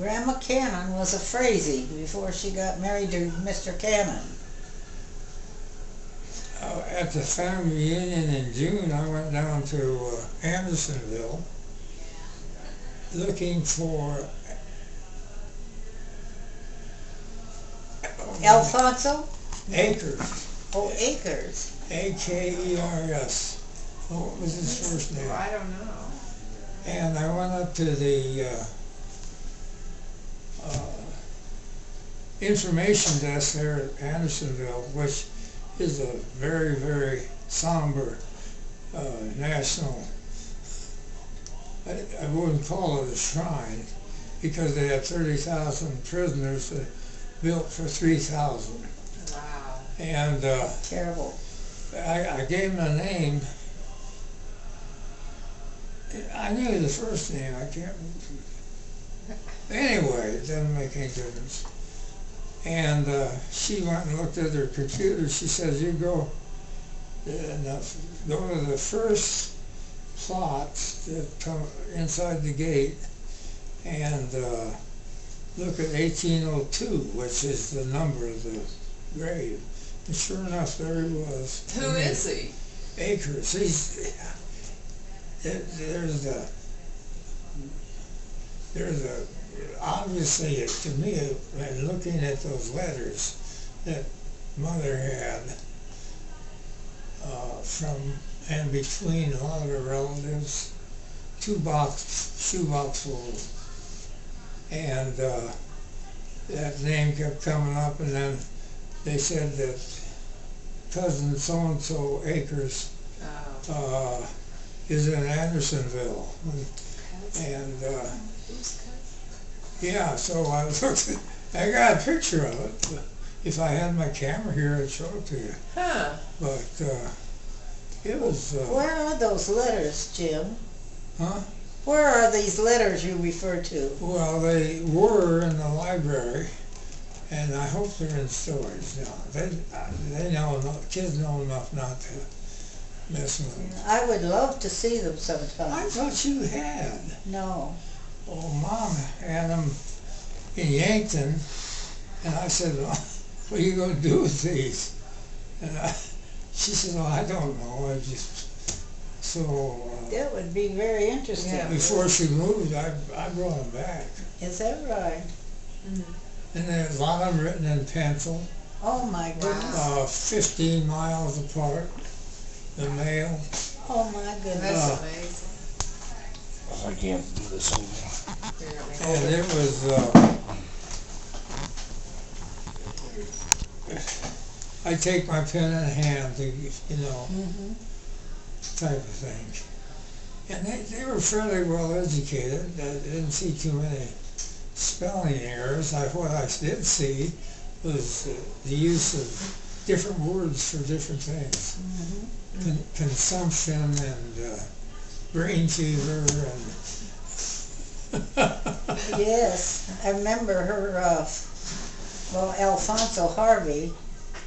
Grandma Cannon was a Frazee before she got married to Mr. Cannon. At the family reunion in June, I went down to Andersonville looking for Alfonso? Akers. Oh, Akers. Akers. What was his first name? I don't know. And I went up to the information desk there at Andersonville, which is a very, very somber national, I wouldn't call it a shrine, because they had 30,000 prisoners built for 3,000. Wow. And Terrible. I gave him a name. I knew the first name, I can't remember. Anyway, it doesn't make any difference. And she went and looked at her computer. She says, you go to the first plot that come inside the gate and look at 1802, which is the number of the grave. And sure enough, there he was. Who is he? Akers. There's a obviously, to me, when looking at those letters that Mother had from and between a lot of her relatives, shoebox full, and that name kept coming up, and then they said that cousin so-and-so Akers is in Andersonville, and yeah, so I looked I got a picture of it. If I had my camera here, I'd show it to you. Huh. But it was... Where are those letters, Jim? Huh? Where are these letters you refer to? Well, they were in the library, and I hope they're in storage now. They know, kids know enough not to mess with them. I would love to see them sometime. I thought you had. No. Oh, Mom had them in Yankton, and I said, well, what are you going to do with these? And she said, oh, I don't know. I just, so... that would be very interesting. Yeah. Before she moved, I brought them back. Is that right? Mm-hmm. And there's a lot of them written in pencil. Oh my goodness. 15 miles apart, the mail. Oh my goodness. That's amazing. I can't do this anymore. And it was, I take my pen in hand to, type of thing. And they were fairly well educated. I didn't see too many spelling errors. What I did see was the use of different words for different things. Consumption and brain fever and... Yes, I remember her, Alfonso Harvey,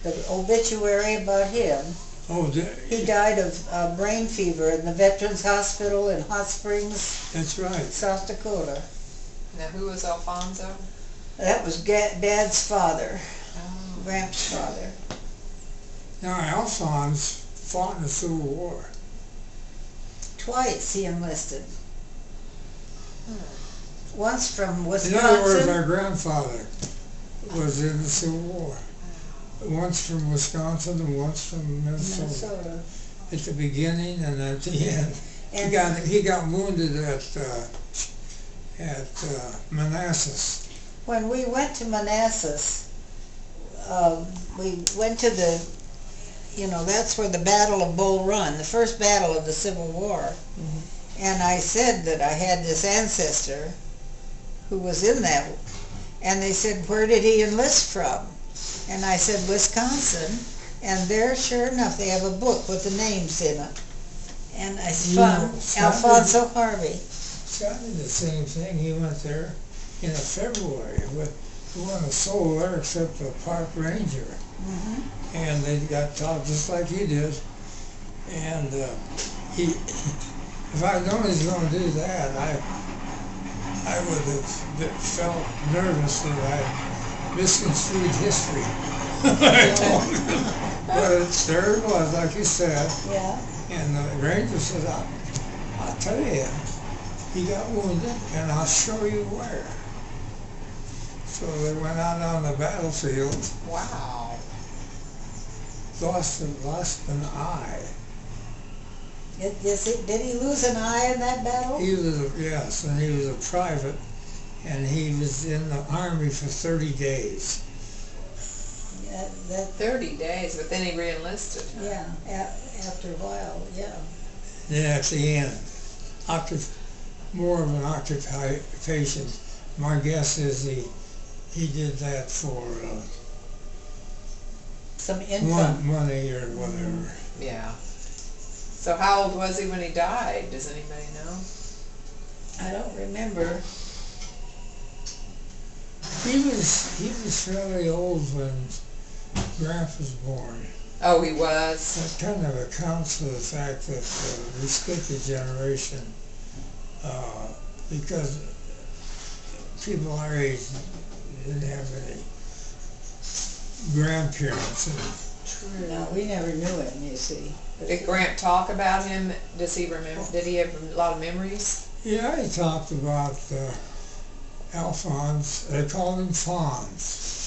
the obituary about him. Oh, He died of brain fever in the Veterans Hospital in Hot Springs, that's right. South Dakota. Now, who was Alfonso? That was Dad's father, Oh. Gramps' father. Now, Alphonse fought in the Civil War. Twice he enlisted. Once from In Wisconsin. other words, our grandfather was in the Civil War. Once from Wisconsin and once from Minnesota. At the beginning and at the end. And He got wounded at Manassas. when we went to Manassas, we went to the, that's where the Battle of Bull Run, the first battle of the Civil War. And I said that I had this ancestor who was in that. And they said, where did he enlist from? And I said, Wisconsin. And there, sure enough, they have a book with the names in it. And I found Alfonso Harvey. Scott did the same thing. He went there in February. He wasn't a soul there except a park ranger. And they got taught just like he did. And if I'd known he was going to do that, I would have felt nervous that I misconstrued history. I told him. But there it was, like you said. Yeah. And the ranger said, I'll tell you, he got wounded, and I'll show you where. So they went out on the battlefield, Wow. lost an eye. Did he lose an eye in that battle? Yes, and he was a private, and he was in the army for 30 days. Yeah, 30 days, but then he re-enlisted. Huh? yeah, after a while, yeah. Then at the end, more of an occupation. My guess is he did that for Some income. money or whatever. Yeah. So how old was he when he died? Does anybody know? I don't remember. He was fairly old when Grant was born. Oh, he was? That kind of accounts for the fact that we skipped a generation because people our age didn't have any grandparents. True. No, we never knew him, you see. Did Grant talk about him? Does he remember? Did he have a lot of memories? Yeah, he talked about Alphonse. They called him Fonz.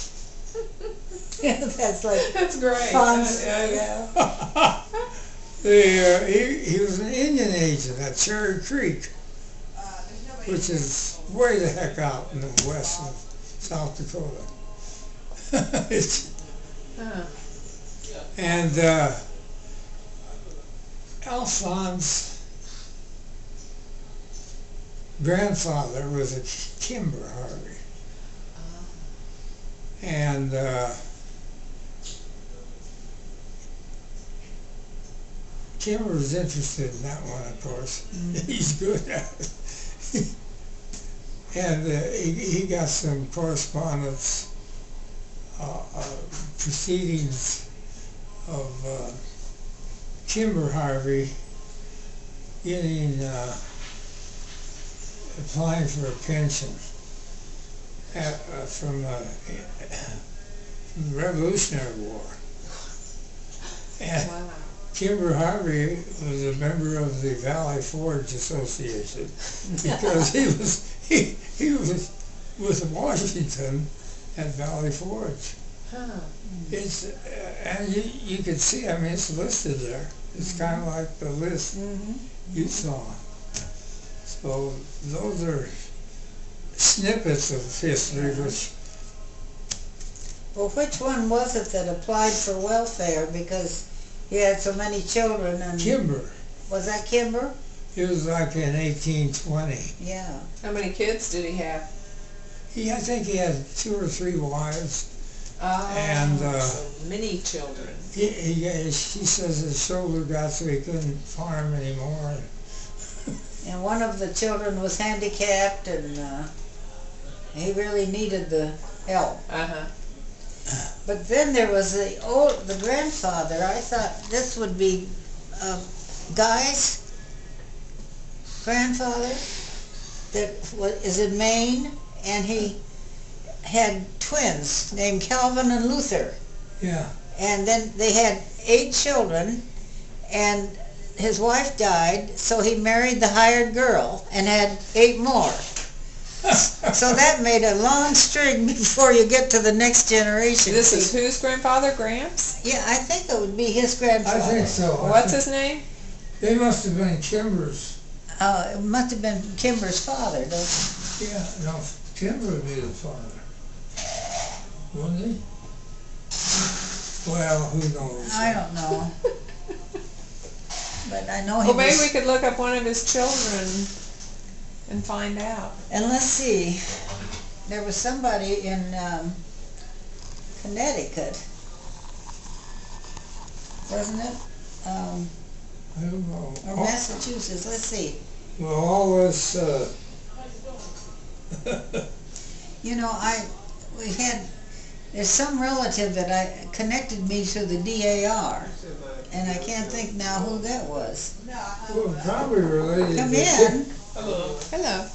That's like That's great. Fonz. Yeah. He was an Indian agent at Cherry Creek, which is way the heck out in the west of South Dakota. Huh. And Alphonse grandfather was a Kimber Harvey. And Kimber was interested in that one, of course. He's good at it. And he got some correspondence, proceedings of Kimber Harvey applying for a pension from the Revolutionary War. And Wow. Kimber Harvey was a member of the Valley Forge Association because he was with Washington at Valley Forge. Huh. It's and you could see. I mean, it's listed there. It's kind of like the list you saw. So those are snippets of history, which. Well, which one was it that applied for welfare because he had so many children? And Kimber. Was that Kimber? It was like in 1820. Yeah. How many kids did he have? I think he had 2 or 3 wives. Oh, And, so many children. She says his shoulder got so he couldn't farm anymore. And one of the children was handicapped, and he really needed the help. Uh-huh. But then there was the grandfather. I thought this would be Guy's grandfather that is in Maine, and he had twins named Calvin and Luther. Yeah. And then they had 8 children, and his wife died, so he married the hired girl and had 8 more. So that made a long string before you get to the next generation. This is whose grandfather? Gramps? Yeah, I think it would be his grandfather. I think so. What's his name? They must have been Kimber's. It must have been Kimber's father, don't Yeah, no, Kimber would be the father. Wouldn't he? Well, who knows? I don't know. But I know he Well, maybe was... we could look up one of his children and find out. And let's see. There was somebody in Connecticut, wasn't it? I don't know. Or Massachusetts. Let's see. Well, all this, You know, there's some relative that connected me to the DAR, and I can't think now who that was. well, probably related Come to in. Hello.